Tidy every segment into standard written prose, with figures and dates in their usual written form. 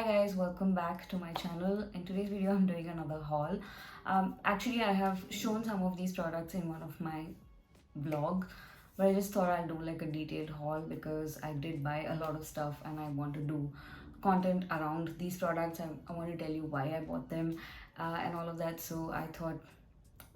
Hi guys, welcome back to my channel. In today's video I'm doing another haul. Actually I have shown some of these products in one of my vlog, but I just thought I'll do like a detailed haul because I did buy a lot of stuff and I want to do content around these products. I want to tell you why I bought them and all of that. So I thought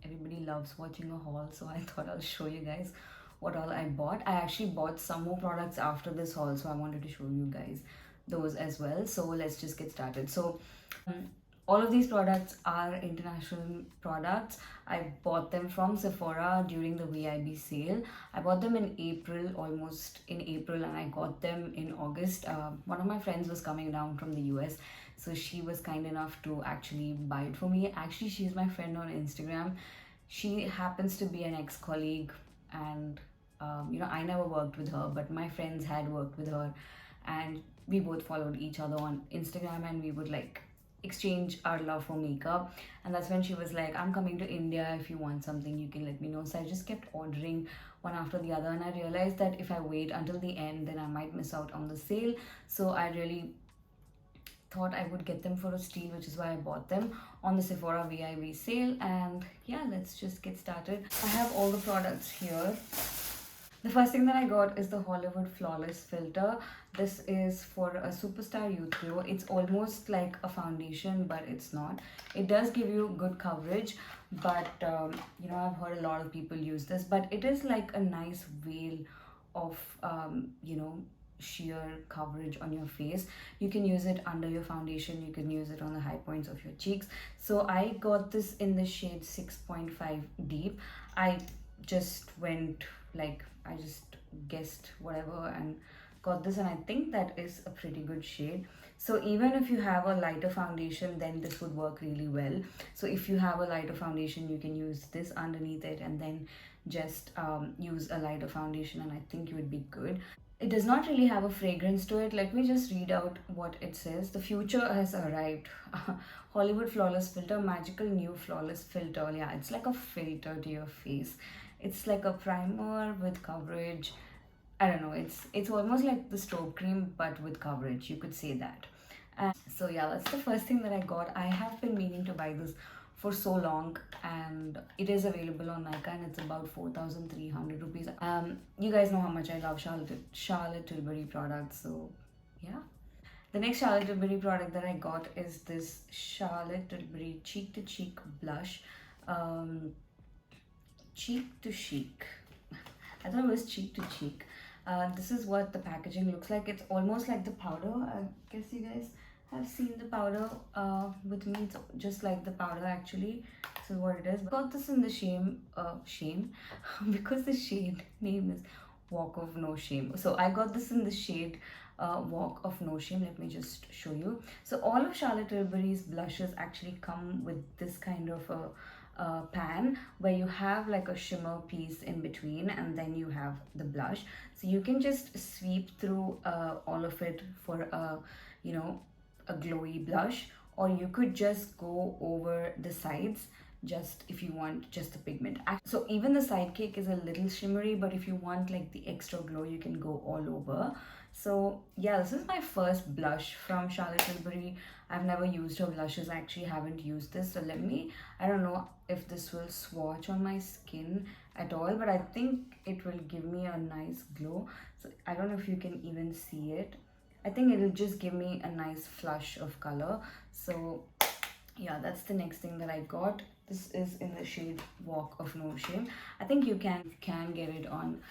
everybody loves watching a haul, so I thought I'll show you guys what all I bought. I actually bought some more products after this haul, so I wanted to show you guys those as well. So let's just get started. Um, all of these products are international products. I bought them from Sephora during the VIB sale. I bought them in April, almost in April, and I got them in August. One of my friends was coming down from the US, so she was kind enough to actually buy it for me. Actually, she's my friend on Instagram. She happens to be an ex-colleague, and I never worked with her, but my friends had worked with her, and we both followed each other on Instagram, and we would like exchange our love for makeup. And that's when she was like, I'm coming to India, if you want something you can let me know. So I just kept ordering one after the other, and I realized that if I wait until the end then I might miss out on the sale. So I really thought I would get them for a steal, which is why I bought them on the Sephora VIB sale. And yeah, let's just get started. I have all the products here. The first thing that I got is the Hollywood Flawless Filter. This is for a Superstar Youth Glow. It's almost like a foundation, but it's not. It does give you good coverage, but I've heard a lot of people use this, but it is like a nice veil of sheer coverage on your face. You can use it under your foundation, you can use it on the high points of your cheeks. So I got this in the shade 6.5 Deep. I just went I just guessed whatever and got this, and I think that is a pretty good shade. So even if you have a lighter foundation, then this would work really well. So if you have a lighter foundation, you can use this underneath it and then just use a lighter foundation, and I think you would be good. It does not really have a fragrance to it. Let me just read out what it says. The future has arrived. Hollywood Flawless Filter, magical new flawless filter. Yeah, it's like a filter to your face. It's like a primer with coverage. I don't know, it's almost like the strobe cream but with coverage, you could say that. And so yeah, that's the first thing that I got. I have been meaning to buy this for so long, and it is available on Nykaa, and it's about 4,300 rupees. You guys know how much I love Charlotte Tilbury products, so yeah. The next Charlotte Tilbury product that I got is this Charlotte Tilbury Cheek to Cheek blush. Cheek to Chic. I thought it was Cheek to Cheek. This is what the packaging looks like. It's almost like the powder. I guess you guys have seen the powder with me. It's just like the powder actually. This is what it is. I got this in the shame because the shade name is Walk of No Shame. So I got this in the shade Walk of No Shame. Let me just show you. So all of Charlotte Tilbury's blushes actually come with this kind of a pan where you have like a shimmer piece in between, and then you have the blush. So you can just sweep through all of it for a glowy blush, or you could just go over the sides just if you want just the pigment. So even the sidekick is a little shimmery, but if you want like the extra glow, you can go all over. So yeah, this is my first blush from Charlotte Tilbury. I've never used her blushes. I actually haven't used this. So I don't know if this will swatch on my skin at all, but I think it will give me a nice glow. So I don't know if you can even see it. I think it'll just give me a nice flush of color. So yeah, that's the next thing that I got. This is in the shade Walk of No Shame. I think you can get it on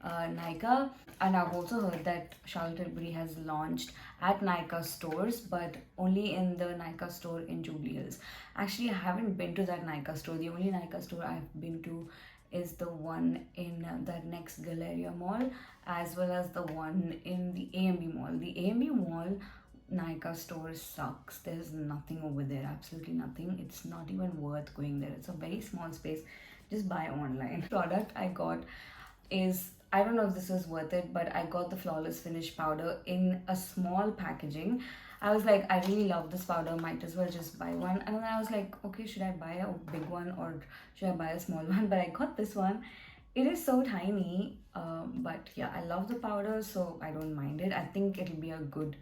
Nykaa, and I've also heard that Charlotte Tilbury has launched at Nykaa stores, but only in the Nykaa store in Jubilee Hills. Actually, I haven't been to that Nykaa store. The only Nykaa store I've been to is the one in that next Galleria Mall, as well as the one in the AMB Mall. The AMB Mall Nykaa store sucks. There's nothing over there, absolutely nothing. It's not even worth going there. It's a very small space. Just buy online. Product I got is, I don't know if this is worth it, but I got the Flawless Finish powder in a small packaging. I was like, I really love this powder, might as well just buy one. And then I was like, okay, should I buy a big one or should I buy a small one? But I got this one. It is so tiny, but yeah, I love the powder, so I don't mind it. I think it'll be a good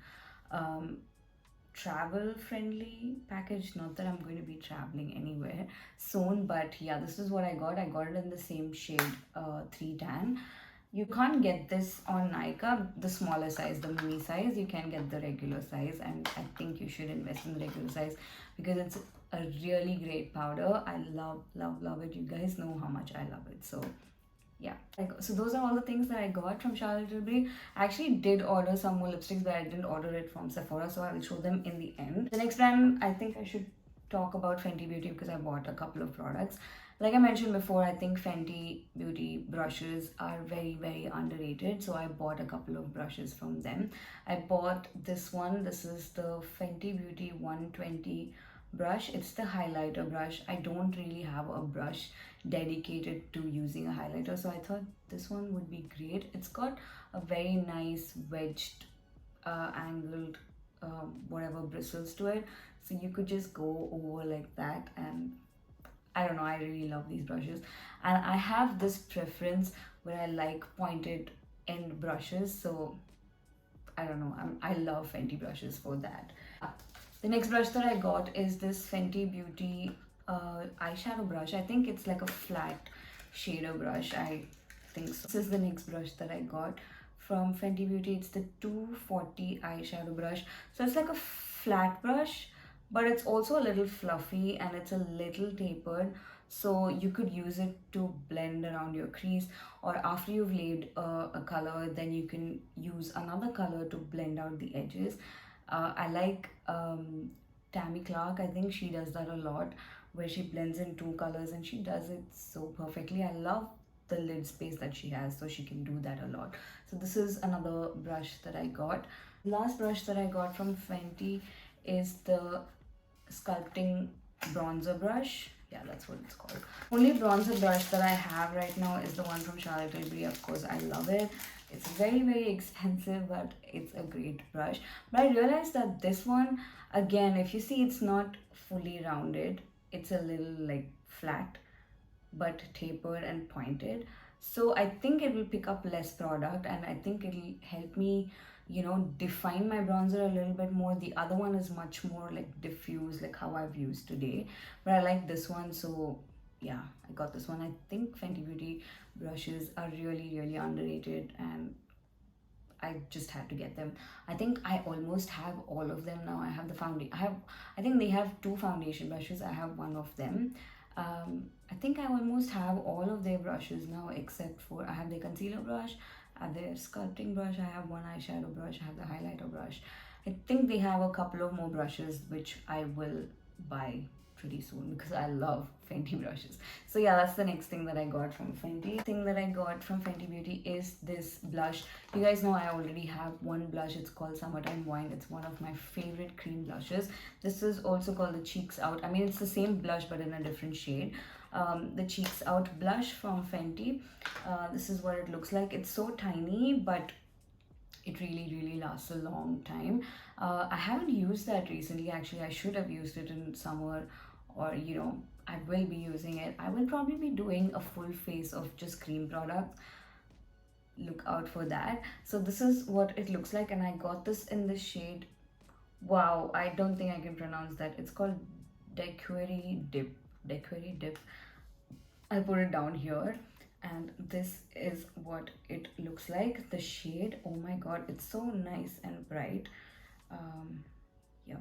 travel friendly package. Not that I'm going to be traveling anywhere soon, but yeah, this is what I got. I got it in the same shade 3 tan. You can't get this on Nykaa, the smaller size, the mini size. You can get the regular size, and I think you should invest in the regular size because it's a really great powder. I love it. You guys know how much I love it. So yeah, so those are all the things that I got from Charlotte Tilbury. I actually did order some more lipsticks, but I didn't order it from Sephora, so I will show them in the end. The next brand, I think I should talk about Fenty Beauty because I bought a couple of products. Like I mentioned before, I think Fenty Beauty brushes are very underrated, so I bought a couple of brushes from them. I bought this one. This is the Fenty Beauty 120 brush. It's the highlighter brush. I don't really have a brush dedicated to using a highlighter, so I thought this one would be great. It's got a very nice wedged angled whatever bristles to it, so you could just go over like that, and I don't know, I really love these brushes. And I have this preference where I like pointed end brushes, so I don't know, I love Fenty brushes for that. The next brush that I got is this Fenty Beauty eyeshadow brush. I think it's like a flat shader brush, I think so. This is the next brush that I got from Fenty Beauty. It's the 240 eyeshadow brush. So it's like a flat brush, but it's also a little fluffy and it's a little tapered, so you could use it to blend around your crease, or after you've laid a color, then you can use another color to blend out the edges. I like Tammy Clark. I think she does that a lot, where she blends in 2 colors and she does it so perfectly. I love the lid space that she has, so she can do that a lot. So this is another brush that I got. Last brush that I got from Fenty is the Sculpting bronzer brush. Yeah, that's what it's called. Only bronzer brush that I have right now is the one from Charlotte Tilbury. Of course, I love it. It's very expensive, but it's a great brush. But I realized that this one, again, if you see, it's not fully rounded. It's a little like flat, but tapered and pointed. So I think it will pick up less product, and I think it'll help me, you know, define my bronzer a little bit more. The other one is much more like diffuse, like how I've used today, but I like this one, so yeah, I got this one. I think Fenty Beauty brushes are really underrated, and I just had to get them. I think I almost have all of them now. I have the foundation. I think they have 2 foundation brushes. I have one of them. I think I almost have all of their brushes now, except for I have their concealer brush, I have their sculpting brush, I have one eyeshadow brush, I have the highlighter brush. I think they have a couple of more brushes which I will buy pretty soon because I love Fenty brushes. So yeah, that's the next thing that I got from Fenty. Thing that I got from Fenty Beauty is this blush. You guys know I already have one blush. It's called Summertime Wine. It's one of my favorite cream blushes. This is also called the Cheeks Out. I mean, it's the same blush but in a different shade. The Cheeks Out blush from Fenty. This is what it looks like. It's so tiny, but it really lasts a long time. I haven't used that recently. Actually, I should have used it in summer, or you know, I will be using it. I will probably be doing a full face of just cream products. Look out for that. So this is what it looks like, and I got this in the shade, wow, I don't think I can pronounce that. It's called Dequery Dip. I'll put it down here, and this is what it looks like. The shade, oh my god, it's so nice and bright. Yeah,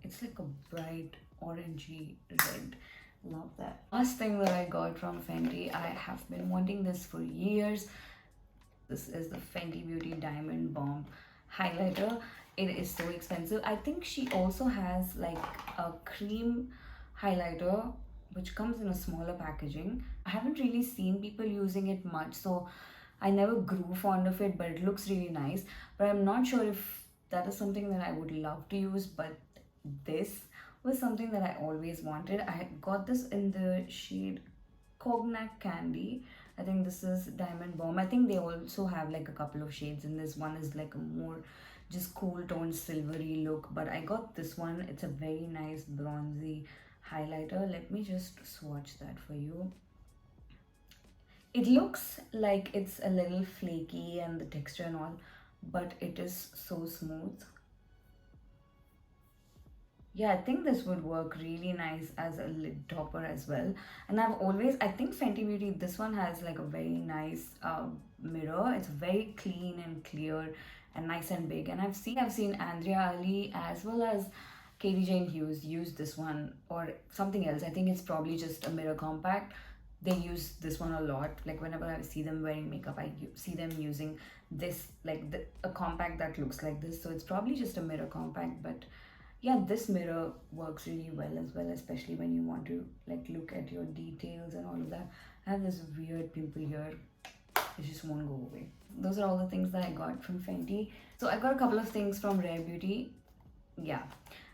it's like a bright orangey red. Love that. Last thing that I got from Fenty, I have been wanting this for years. This is the Fenty Beauty Diamond Bomb highlighter. It is so expensive. I think she also has like a cream highlighter which comes in a smaller packaging. I haven't really seen people using it much, so I never grew fond of it, but it looks really nice. But I'm not sure if that is something that I would love to use, but this was something that I always wanted. I got this in the shade Cognac Candy. I think this is Diamond Bomb. I think they also have like a couple of shades in this. One is like a more just cool toned silvery look, but I got this one. It's a very nice bronzy highlighter. Let me just swatch that for you. It looks like it's a little flaky and the texture and all, but it is so smooth. Yeah, I think this would work really nice as a lid topper as well. And I think Fenty Beauty, this one has like a very nice mirror. It's very clean and clear and nice and big. And I've seen Andrea Ali as well as Katie Jane Hughes use this one or something else. I think it's probably just a mirror compact. They use this one a lot. Like whenever I see them wearing makeup, see them using this, like a compact that looks like this. So it's probably just a mirror compact, but yeah, this mirror works really well, especially when you want to like look at your details and all of that. I have this weird pimple here, it just won't go away. Those are all the things that I got from Fenty. So I got a couple of things from Rare Beauty. Yeah,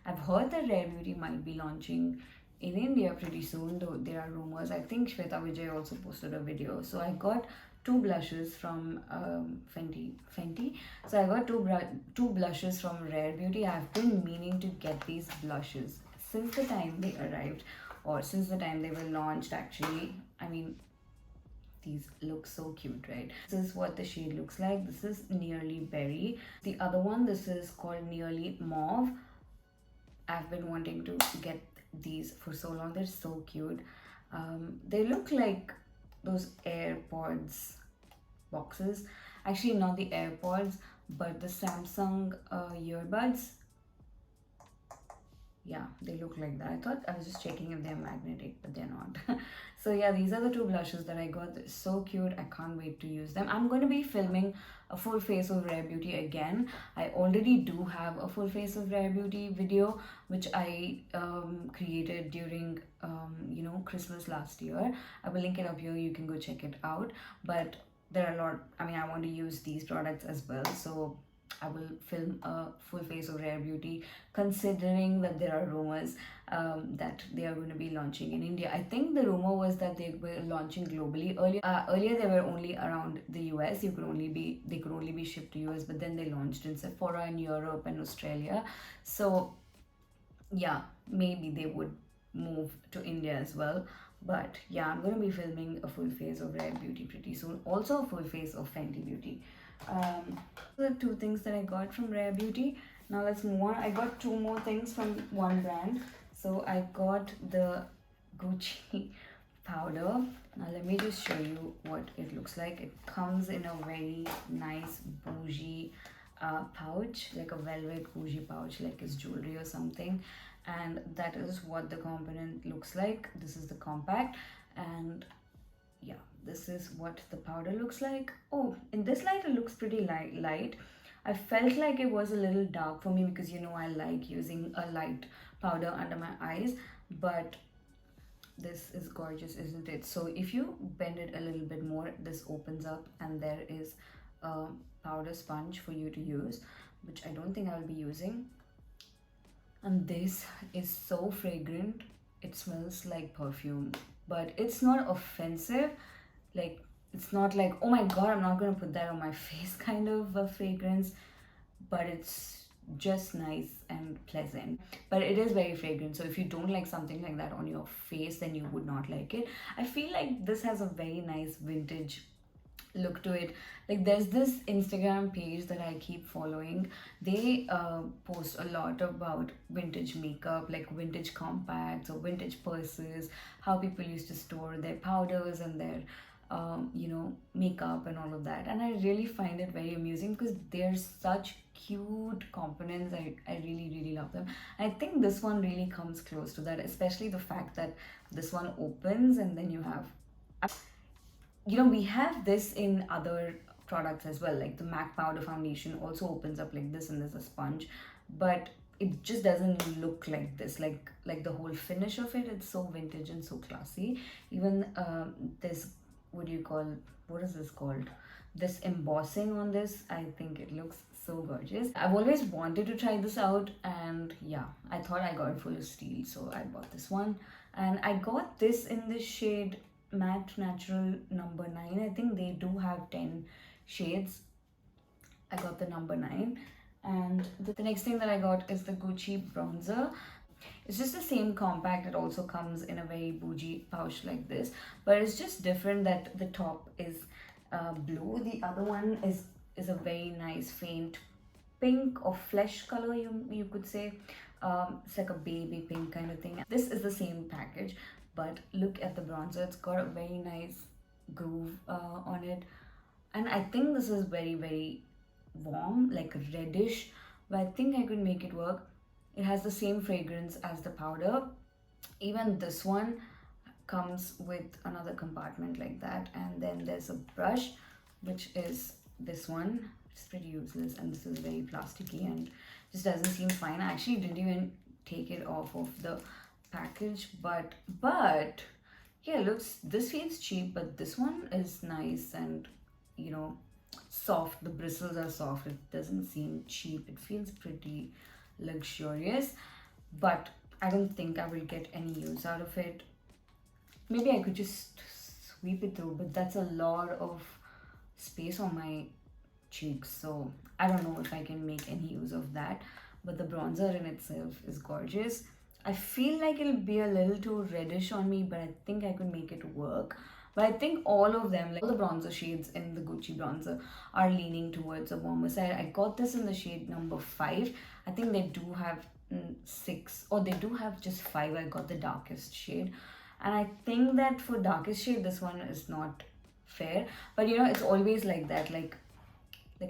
I've heard that Rare Beauty might be launching in India pretty soon, though there are rumors. I think Shweta Vijay also posted a video. So I got two blushes from Fenty. So I got two blushes from Rare Beauty. I've been meaning to get these blushes since the time they arrived, or since the time they were launched actually. I mean, these look so cute, right? This is what the shade looks like. This is Nearly Berry. The other one, this is called Nearly Mauve. I've been wanting to get these for so long. They're so cute. They look like those AirPods boxes. Actually, not the AirPods, but the Samsung earbuds. Yeah, they look like that. I thought, I was just checking if they're magnetic, but they're not. So yeah, these are the two blushes that I got. They're so cute. I can't wait to use them. I'm going to be filming a full face of Rare Beauty again. I already do have a full face of Rare Beauty video, which I created during Christmas last year. I will link it up here. You can go check it out. But there are a lot. I mean, I want to use these products as well, so I will film a full face of Rare Beauty, considering that there are rumors that they are going to be launching in India. I think the rumor was that they were launching globally. Earlier they were only around the US. They could only be shipped to US, but then they launched in Sephora in Europe and Australia. So yeah, maybe they would move to India as well. But yeah, I'm going to be filming a full face of Rare Beauty pretty soon. Also a full face of Fenty Beauty. The two things that I got from Rare Beauty. Now let's move on. I got two more things from one brand. So I got the Gucci powder. Now let me just show you what it looks like. It comes in a very nice bougie pouch, like a velvet bougie pouch, like it's jewelry or something. And that is what the component looks like. This is the compact, and yeah, this is what the powder looks like. Oh, in this light it looks pretty light. I felt like it was a little dark for me because I like using a light powder under my eyes, but this is gorgeous, isn't it? So if you bend it a little bit more, this opens up and there is a powder sponge for you to use, which I don't think I'll be using. And this is so fragrant. It smells like perfume, but it's not offensive. Like, it's not like, oh my god, I'm not gonna put that on my face kind of a fragrance, but it's just nice and pleasant. But it is very fragrant, so if you don't like something like that on your face, then you would not like it. I feel like this has a very nice vintage look to it. Like, there's this Instagram page that I keep following. They post a lot about vintage makeup, like vintage compacts or vintage purses, how people used to store their powders and their makeup and all of that. And I really find it very amusing because they're such cute components. I really love them. I think this one really comes close to that, especially the fact that this one opens and then you have we have this in other products as well, like the MAC powder foundation also opens up like this and there's a sponge, but it just doesn't look like this. Like the whole finish of it, it's so vintage and so classy. Even this, what is this called, this embossing on this, I think it looks so gorgeous. I've always wanted to try this out, and yeah, I thought I got it full of steal, so I bought this one. And I got this in the shade Matte Natural number 9. I think they do have 10 shades. I got the number 9. And the next thing that I got is the Gucci bronzer. It's just the same compact. It also comes in a very bougie pouch like this, but it's just different that the top is blue. The other one is a very nice faint pink or flesh color, you could say. It's like a baby pink kind of thing. This is the same package, but look at the bronzer. It's got a very nice groove on it, and I think this is very, very warm, like reddish, but I think I could make it work. It has the same fragrance as the powder. Even this one comes with another compartment like that, and then there's a brush, which is this one. It's pretty useless, and this is very plasticky and just doesn't seem fine. I actually didn't even take it off of the package, but yeah, looks, this feels cheap, but this one is nice and, you know, soft. The bristles are soft. It doesn't seem cheap. It feels pretty luxurious, but I don't think I will get any use out of it. Maybe I could just sweep it through, but that's a lot of space on my cheeks, so I don't know if I can make any use of that. But the bronzer in itself is gorgeous. I feel like it'll be a little too reddish on me, but I think I could make it work. But I think all of them, like all the bronzer shades in the Gucci bronzer, are leaning towards a warmer side. I got this in the shade number 5. I think they do have 6, or they do have just 5. I got the darkest shade, and I think that for darkest shade, this one is not fair. But you know, it's always like that. Like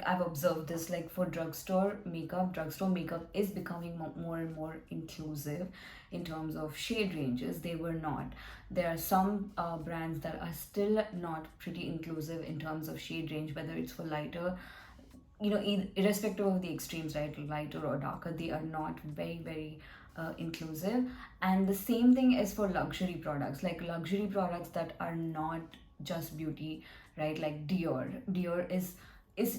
I've observed this, like for drugstore makeup is becoming more and more inclusive in terms of shade ranges. They were not. There are some brands that are still not pretty inclusive in terms of shade range, whether it's for lighter, you know, irrespective of the extremes, right, lighter or darker, they are not very, very inclusive. And the same thing is for luxury products, like luxury products that are not just beauty, right? Like Dior is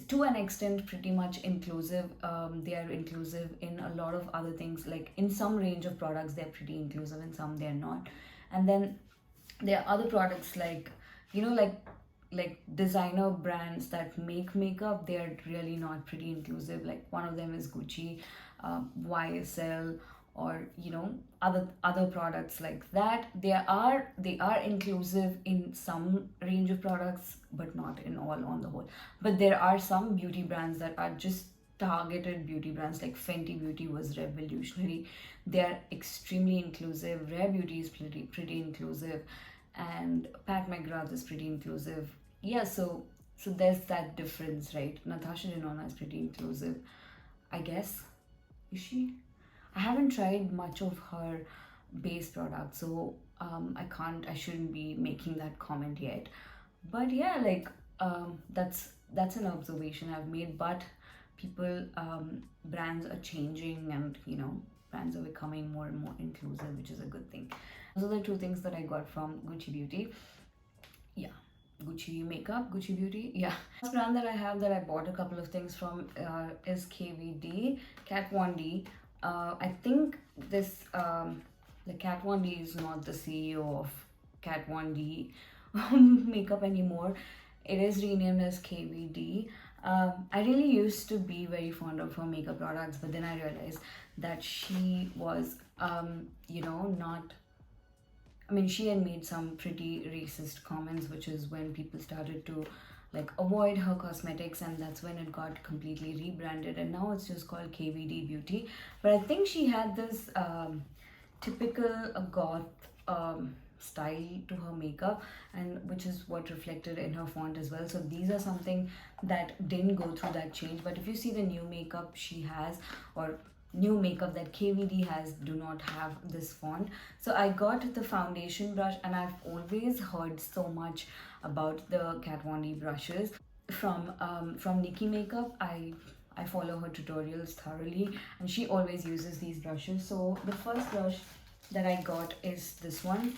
to an extent pretty much inclusive. They are inclusive in a lot of other things. Like in some range of products they're pretty inclusive, in some they're not. And then there are other products, like, you know, like designer brands that make makeup, they are really not pretty inclusive. Like one of them is Gucci, YSL, or you know, other products like that. They are inclusive in some range of products, but not in all, on the whole. But there are some beauty brands that are just targeted beauty brands. Like Fenty Beauty was revolutionary. They are extremely inclusive. Rare Beauty is pretty inclusive, and Pat McGrath is pretty inclusive. Yeah, so there's that difference, right? Natasha Denona is pretty inclusive, I guess. Is she? I haven't tried much of her base product, so I shouldn't be making that comment yet. But yeah, like that's an observation I've made. But people, brands are changing, and you know, brands are becoming more and more inclusive, which is a good thing. Those are the two things that I got from Gucci Beauty. Yeah. Gucci makeup, Gucci beauty. Yeah. Last brand that I have that I bought a couple of things from is KVD, Kat Von D. I think this the Kat Von D is not the CEO of Kat Von D makeup anymore. It is renamed as KVD. I really used to be very fond of her makeup products, but then I realized that she was, you know, not. I mean, she had made some pretty racist comments, which is when people started to like avoid her cosmetics, and that's when it got completely rebranded, and now it's just called KVD Beauty. But I think she had this typical goth style to her makeup, and which is what reflected in her font as well. So these are something that didn't go through that change. But if you see the new makeup she has, or new makeup that KVD has, do not have this font. So I got the foundation brush, and I've always heard so much about the Kat Von D brushes from Nikki Makeup. I follow her tutorials thoroughly, and she always uses these brushes. So the first brush that I got is this one.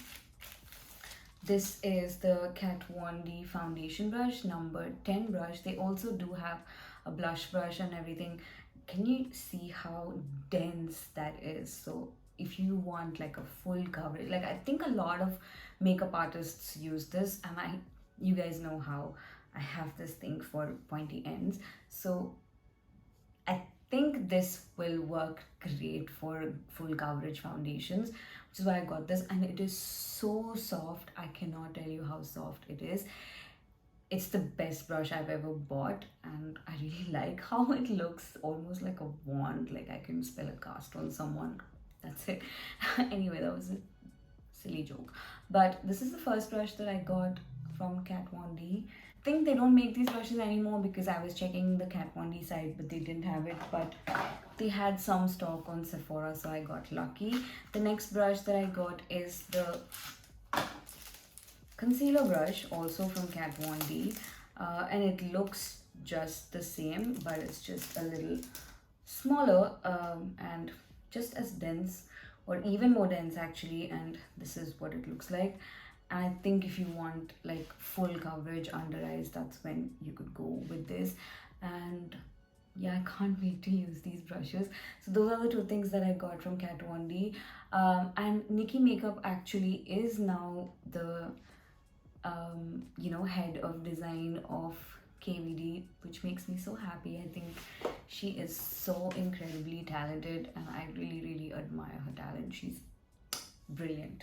This is the Kat Von D foundation brush, number 10 brush. They also do have a blush brush and everything. Can you see how dense that is? So if you want like a full coverage, like I think a lot of makeup artists use this, and you guys know how I have this thing for pointy ends. So I think this will work great for full coverage foundations, which is why I got this. And it is so soft. I cannot tell you how soft it is. it's the best brush I've ever bought, and I really like how it looks, almost like a wand, like I can spell a cast on someone. That's it. Anyway, that was a silly joke. But this is the first brush that I got from Kat Von D. I think they don't make these brushes anymore because I was checking the Kat Von D site, but they didn't have it. But they had some stock on Sephora, so I got lucky. The next brush that I got is the concealer brush, also from Kat Von D, and it looks just the same, but it's just a little smaller, and just as dense, or even more dense actually. And this is what it looks like. And I think if you want like full coverage under eyes, that's when you could go with this. And yeah, I can't wait to use these brushes. So those are the two things that I got from Kat Von D. And Nikki Makeup actually is now the head of design of KVD, which makes me so happy. I think she is so incredibly talented, and I really, really admire her talent. She's brilliant.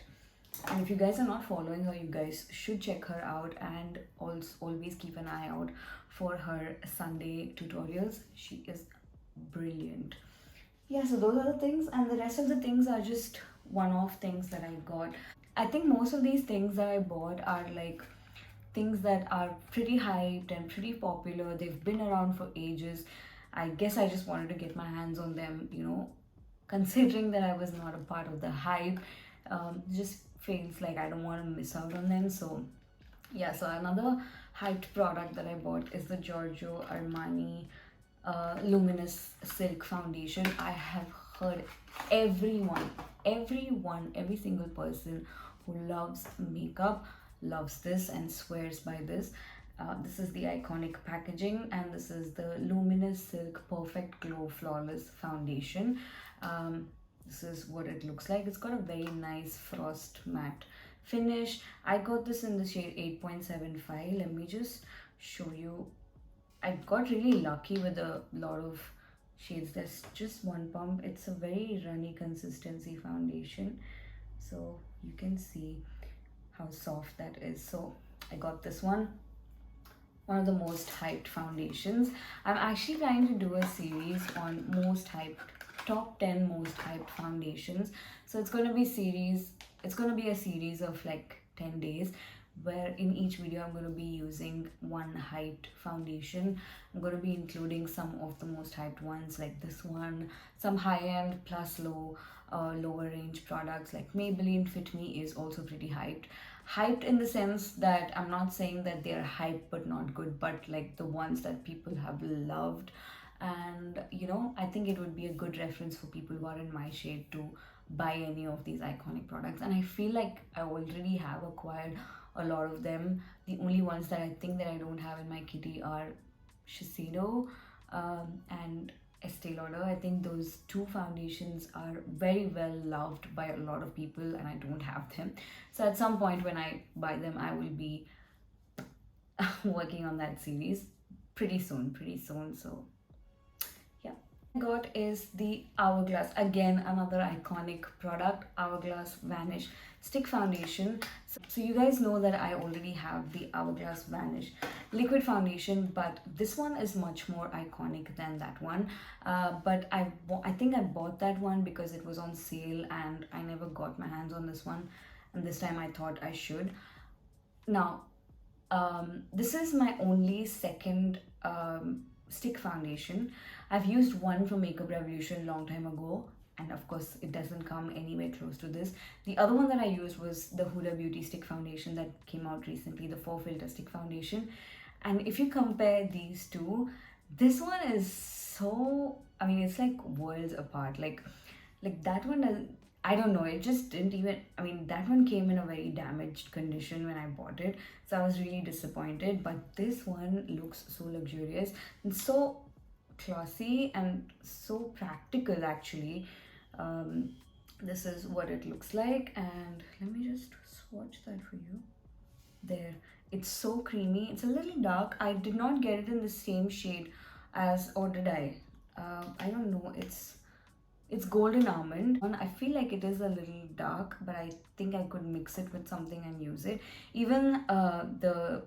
And if you guys are not following her, you guys should check her out, and also always keep an eye out for her Sunday tutorials. She is brilliant. Yeah, so those are the things, and the rest of the things are just one-off things that I got. I think most of these things that I bought are like things that are pretty hyped and pretty popular. They've been around for ages. I guess I just wanted to get my hands on them, considering that I was not a part of the hype. Just feels like I don't want to miss out on them. So yeah, so another hyped product that I bought is the Giorgio Armani Luminous Silk Foundation. I have heard every single person who loves makeup loves this and swears by this. This is the iconic packaging, and this is the Luminous Silk Perfect Glow Flawless Foundation. This is what it looks like. It's got a very nice frost matte finish. I got this in the shade 8.75. Let me just show you. I got really lucky with a lot of shades. There's just one pump. It's a very runny consistency foundation, so you can see how soft that is. So I got this one of the most hyped foundations. I'm actually trying to do a series on top 10 most hyped foundations. So it's going to be a series of like 10 days, where in each video I'm going to be using one hyped foundation. I'm going to be including some of the most hyped ones, like this one, some high-end plus lower range products like Maybelline Fit Me is also pretty hyped. Hyped in the sense that I'm not saying that they're hyped but not good, but like the ones that people have loved. And I think it would be a good reference for people who are in my shade to buy any of these iconic products. And I feel like I already have acquired a lot of them. The only ones that I think that I don't have in my kitty are Shiseido and Estee Lauder. I think those two foundations are very well loved by a lot of people, and I don't have them. So at some point when I buy them, I will be working on that series pretty soon. So yeah. Got is the Hourglass, again another iconic product, Hourglass Vanish Stick Foundation. So you guys know that I already have the Hourglass Vanish liquid foundation, but this one is much more iconic than that one. But I think I bought that one because it was on sale, and I never got my hands on this one, and this time I thought I should. Now this is my only second stick foundation. I've used one from Makeup Revolution a long time ago, and of course it doesn't come anywhere close to this. The other one that I used was the Huda Beauty stick foundation that came out recently, the 4-filter stick foundation. And if you compare these two, this one is so, it's like worlds apart. Like that one, I don't know, it just didn't even, that one came in a very damaged condition when I bought it, so I was really disappointed. But this one looks so luxurious and so classy and so practical actually. This is what it looks like, and let me just swatch that for you. There, it's so creamy. It's a little dark. I did not get it in the same shade as, or did I? I don't know. It's golden almond. I feel like it is a little dark, but I think I could mix it with something and use it. Even the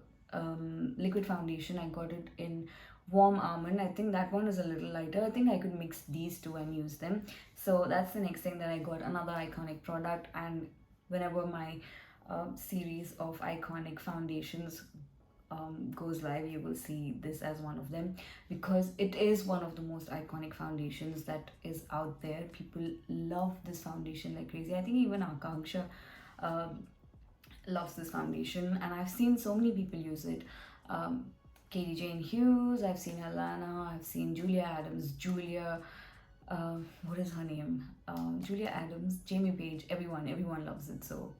liquid foundation. I got it in warm almond. I think that one is a little lighter. I think I could mix these two and use them. So that's the next thing that I got, another iconic product. And whenever my series of iconic foundations goes live, you will see this as one of them, because it is one of the most iconic foundations that is out there. People love this foundation like crazy. I think even Akanksha loves this foundation, and I've seen so many people use it. Katie Jane Hughes, I've seen Alana, I've seen Julia Adams, what is her name? Julia Adams, Jamie Page, everyone loves it. So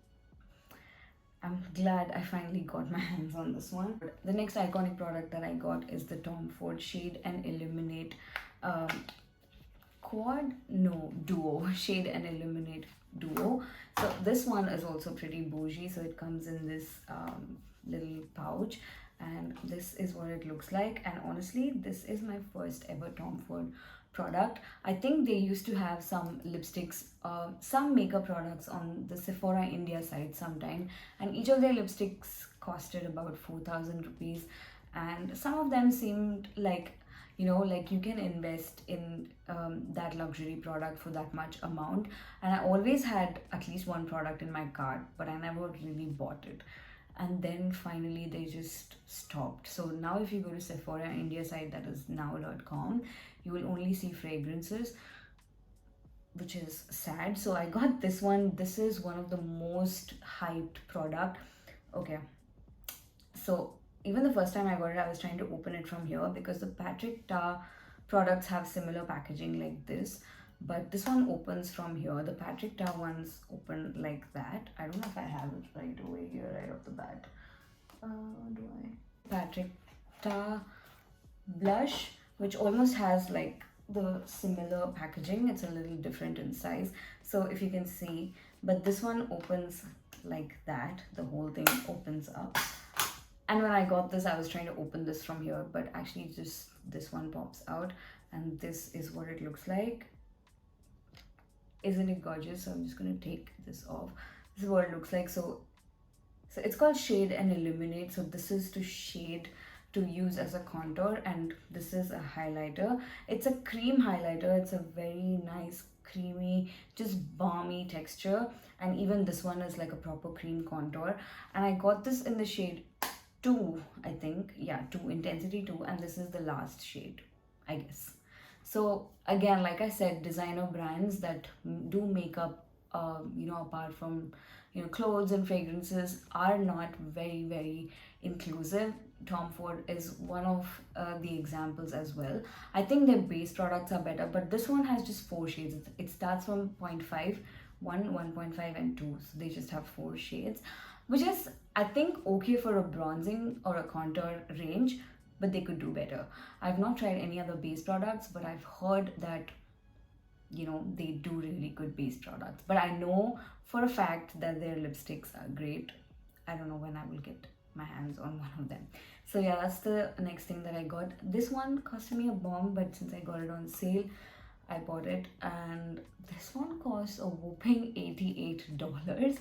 I'm glad I finally got my hands on this one. The next iconic product that I got is the Tom Ford Shade and Illuminate Duo. Shade and Illuminate Duo. So this one is also pretty bougie. So it comes in this little pouch, and this is what it looks like. And honestly, this is my first ever Tom Ford product. I think they used to have some lipsticks, some makeup products on the Sephora India site sometime, and each of their lipsticks costed about 4,000 rupees, and some of them seemed like, you know, like you can invest in that luxury product for that much amount. And I always had at least one product in my cart, but I never really bought it. And then finally they just stopped. So now if you go to Sephora India site, that is now.com, you will only see fragrances, which is sad. So I got this one. This is one of the most hyped product. Okay, so even the first time I got it, I was trying to open it from here, because the Patrick Ta products have similar packaging like this, but this one opens from here. The Patrick Ta ones open like that. I don't know if I have it right over here, right off the bat. Do I? Patrick Ta blush, which almost has like the similar packaging. It's a little different in size, so if you can see, but this one opens like that. The whole thing opens up. And when I got this, I was trying to open this from here, but actually just this one pops out, and this is what it looks like. Isn't it gorgeous? So I'm just going to take this off. This is what it looks like. So it's called Shade and Illuminate. So this is to shade, to use as a contour, and this is a highlighter. It's a cream highlighter. It's a very nice creamy, just balmy texture, and even this one is like a proper cream contour. And I got this in the shade 2, I think. Yeah, 2, intensity 2, and this is the last shade, I guess. So again, like I said, designer brands that do makeup, you know, apart from, you know, clothes and fragrances, are not very inclusive. Tom Ford is one of the examples as well. I think their base products are better, but this one has just 4 shades. It starts from 0.5, 1, 1.5 and 2. So they just have 4 shades, which is, I think, okay for a bronzing or a contour range, but they could do better. I've not tried any other base products, but I've heard that, you know, they do really good base products. But I know for a fact that their lipsticks are great. I don't know when I will get my hands on one of them. So yeah, that's the next thing that I got. This one cost me a bomb, but since I got it on sale, I bought it. And this one costs a whopping $88,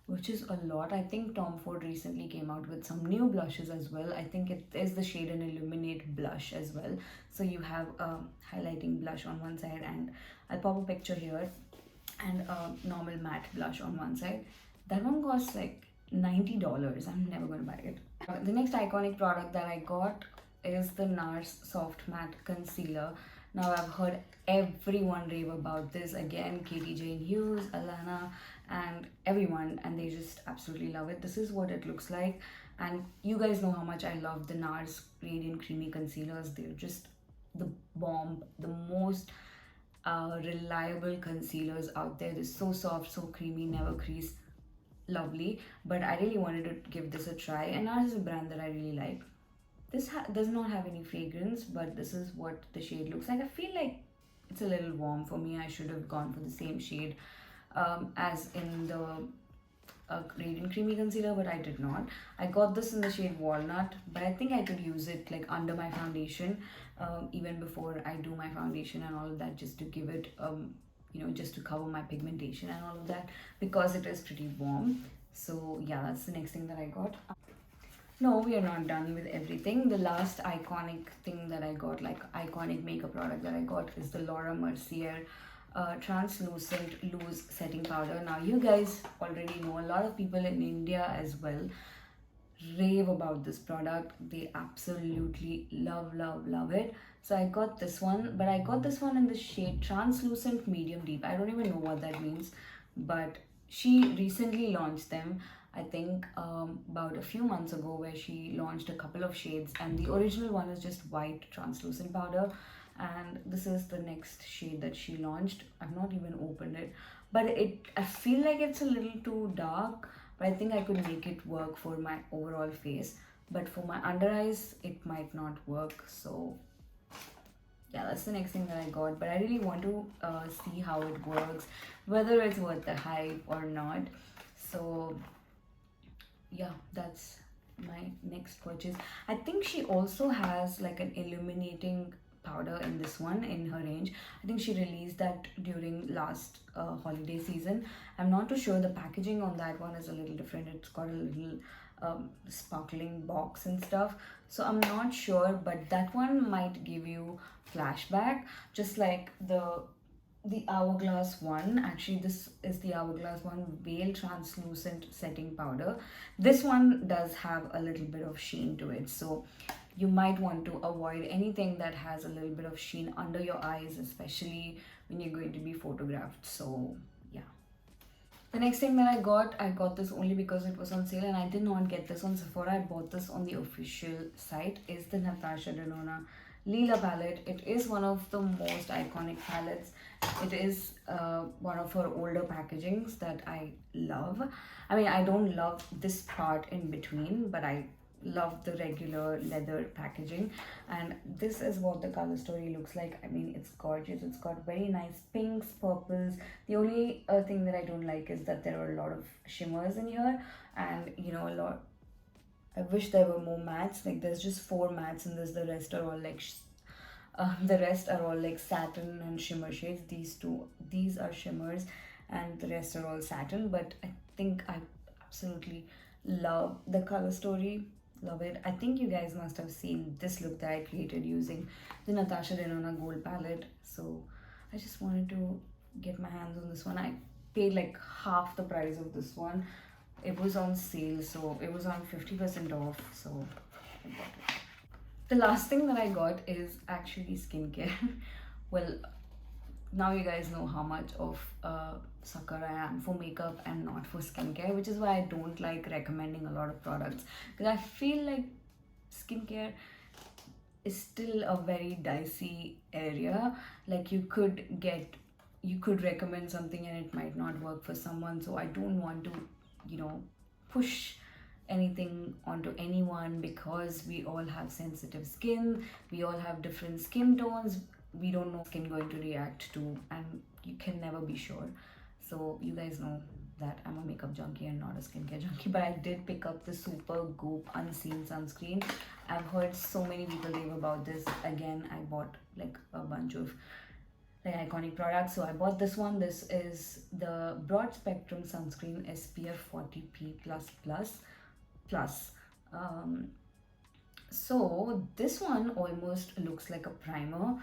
which is a lot. I think Tom Ford recently came out with some new blushes as well. I think it is the Shade and Illuminate blush as well. So you have a highlighting blush on one side, and I'll pop a picture here, and a normal matte blush on one side. That one costs like $90. I'm never gonna buy it. The next iconic product that I got is the NARS Soft Matte Concealer. Now I've heard everyone rave about this. Again, Katie Jane Hughes, Alana, and everyone, and they just absolutely love it. This is what it looks like, and you guys know how much I love the NARS Radiant Creamy Concealers. They're just the bomb, the most reliable concealers out there. They're so soft, so creamy, never crease, lovely. But I really wanted to give this a try, and NARS is a brand that I really like. This does not have any fragrance, but this is what the shade looks like. I feel like it's a little warm for me. I should have gone for the same shade as in the Radiant Creamy Concealer, but I did not. I got this in the shade Walnut, but I think I could use it like under my foundation, even before I do my foundation and all of that, just to give it, you know, just to cover my pigmentation and all of that, because it is pretty warm. So yeah, that's the next thing that I got. No, we are not done with everything. The last iconic thing that I got, like iconic makeup product that I got, is the Laura Mercier translucent loose setting powder. Now you guys already know, a lot of people in India as well rave about this product. They absolutely love it. So I got this one, but I got this one in the shade translucent medium deep. I don't even know what that means, but she recently launched them, I think about a few months ago, where she launched a couple of shades, and the original one is just white translucent powder, and this is the next shade that she launched. I've not even opened it, but I feel like it's a little too dark, but I think I could make it work for my overall face. But for my under eyes, it might not work. So yeah, that's the next thing that I got. But I really want to see how it works, whether it's worth the hype or not. So yeah, that's my next purchase. I think she also has like an illuminating powder in this one in her range. I think she released that during last holiday season. I'm not too sure. The packaging on that one is a little different. It's got a little sparkling box and stuff, so I'm not sure, but that one might give you flashback, just like the Hourglass one. Actually, this is the Hourglass one Veil Translucent Setting Powder. This one does have a little bit of sheen to it, so you might want to avoid anything that has a little bit of sheen under your eyes, especially when you're going to be photographed. So yeah. The next thing that I got this only because it was on sale, and I did not get this on Sephora. I bought this on the official site, is the Natasha Denona Lila palette. It is one of the most iconic palettes. It is one of her older packagings that I love. I mean, I don't love this part in between, but I love the regular leather packaging, and this is what the color story looks like. I mean, it's gorgeous. It's got very nice pinks, purples. The only thing that I don't like is that there are a lot of shimmers in here, and you know, a lot. I wish there were more mattes. Like, there's just 4 mattes in this. The rest are all like the rest are all like satin and shimmer shades. These are shimmers, and the rest are all satin. But I think I absolutely love the color story. Love it. I think you guys must have seen this look that I created using the Natasha Denona gold palette. So I just wanted to get my hands on this one. I paid like half the price of this one. It was on sale, so it was on 50% off, so I bought it. The last thing that I got is actually skincare. Well, now you guys know how much of a sucker I am for makeup and not for skincare, which is why I don't like recommending a lot of products, because I feel like skincare is still a very dicey area. Like, you could recommend something and it might not work for someone, so I don't want to, you know, push anything onto anyone, because we all have sensitive skin, we all have different skin tones. We don't know skin going to react to, and you can never be sure. So you guys know that I'm a makeup junkie and not a skincare junkie, but I did pick up the Supergoop Unseen Sunscreen. I've heard so many people rave about this. Again, I bought like a bunch of like iconic products, so I bought this one. This is the Broad Spectrum Sunscreen SPF 40p+++. So this one almost looks like a primer.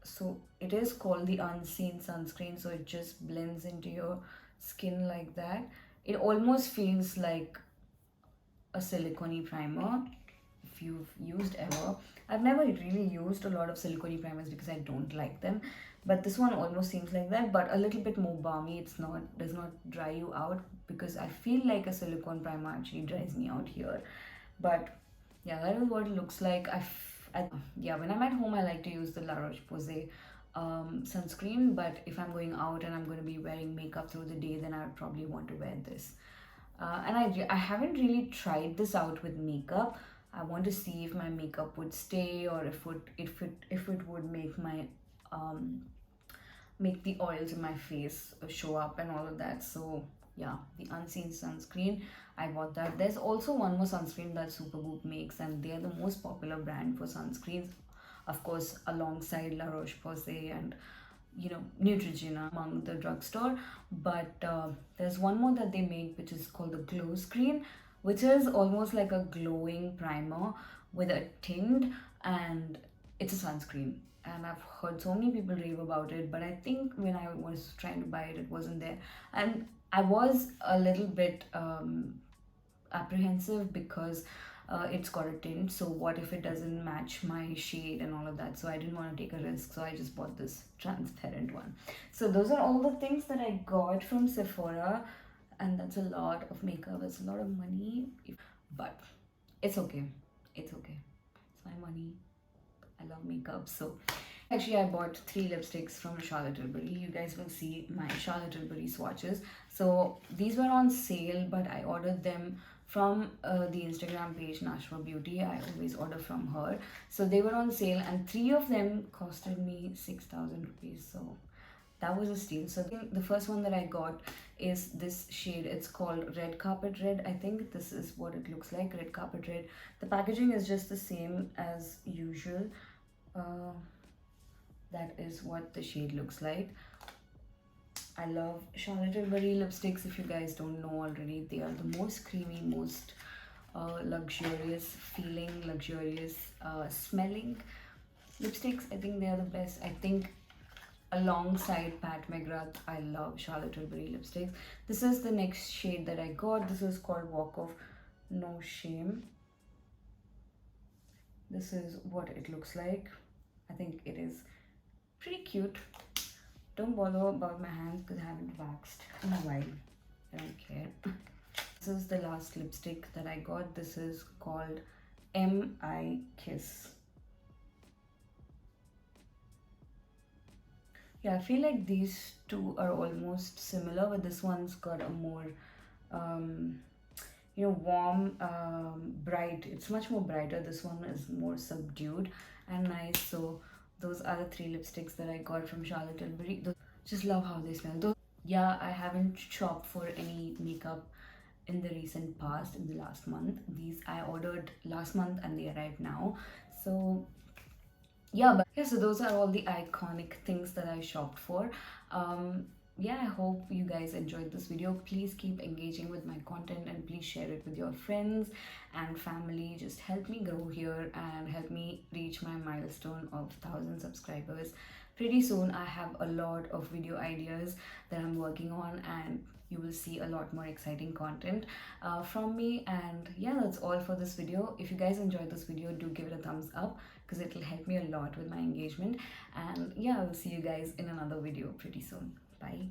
So it is called the Unseen Sunscreen, so it just blends into your skin like that. It almost feels like a silicone primer if you've used ever. I've never really used a lot of silicone primers because I don't like them, but this one almost seems like that, but a little bit more balmy. Does not dry you out, because I feel like a silicone primer actually dries me out here. But yeah, that is what it looks like. Yeah, when I'm at home, I like to use the La Roche-Posay sunscreen, but if I'm going out and I'm going to be wearing makeup through the day, then I would probably want to wear this. And I haven't really tried this out with makeup. I want to see if my makeup would stay, or if it would make my make the oils in my face show up and all of that. So yeah, the Unseen Sunscreen, I bought that. There's also one more sunscreen that Supergoop makes, and they are the most popular brand for sunscreens, of course, alongside La Roche-Posay and, you know, Neutrogena among the drugstore. But there's one more that they make, which is called the Glow Screen, which is almost like a glowing primer with a tint, and it's a sunscreen. And I've heard so many people rave about it, but I think when I was trying to buy it, it wasn't there. And I was a little bit apprehensive because it's got a tint, so what if it doesn't match my shade and all of that? So I didn't want to take a risk, so I just bought this transparent one. So those are all the things that I got from Sephora, and that's a lot of makeup, it's a lot of money, but it's okay, it's okay, it's my money. I love makeup. So actually I bought 3 lipsticks from Charlotte Tilbury. You guys will see my Charlotte Tilbury swatches. So these were on sale, but I ordered them from the Instagram page Nashwa Beauty. I always order from her. So they were on sale, and 3 of them costed me 6,000 rupees. So that was a steal. So the first one that I got is this shade. It's called Red Carpet Red. I think this is what it looks like, Red Carpet Red. The packaging is just the same as usual. That is what the shade looks like. I love Charlotte Tilbury lipsticks. If you guys don't know already, they are the most creamy, most luxurious feeling, luxurious smelling lipsticks. I think they are the best. I think alongside Pat McGrath, I love Charlotte Tilbury lipsticks. This is the next shade that I got. This is called Walk of No Shame. This is what it looks like. I think it is pretty cute. Don't bother about my hands because I haven't waxed in a while. I don't care. This is the last lipstick that I got. This is called M.I. Kiss. Yeah, I feel like these two are almost similar, but this one's got a more warm, bright. It's much more brighter. This one is more subdued and nice. So those are the 3 lipsticks that I got from Charlotte Tilbury. Just love how they smell. Yeah, I haven't shopped for any makeup in the recent past, in the last month. These I ordered last month and they arrived now. So yeah, so those are all the iconic things that I shopped for. Yeah, I hope you guys enjoyed this video. Please keep engaging with my content and please share it with your friends and family. Just help me grow here and help me reach my milestone of 1,000 subscribers. Pretty soon I have a lot of video ideas that I'm working on, and you will see a lot more exciting content from me. And yeah, that's all for this video. If you guys enjoyed this video, do give it a thumbs up because it will help me a lot with my engagement. And yeah, I will see you guys in another video pretty soon. Bye.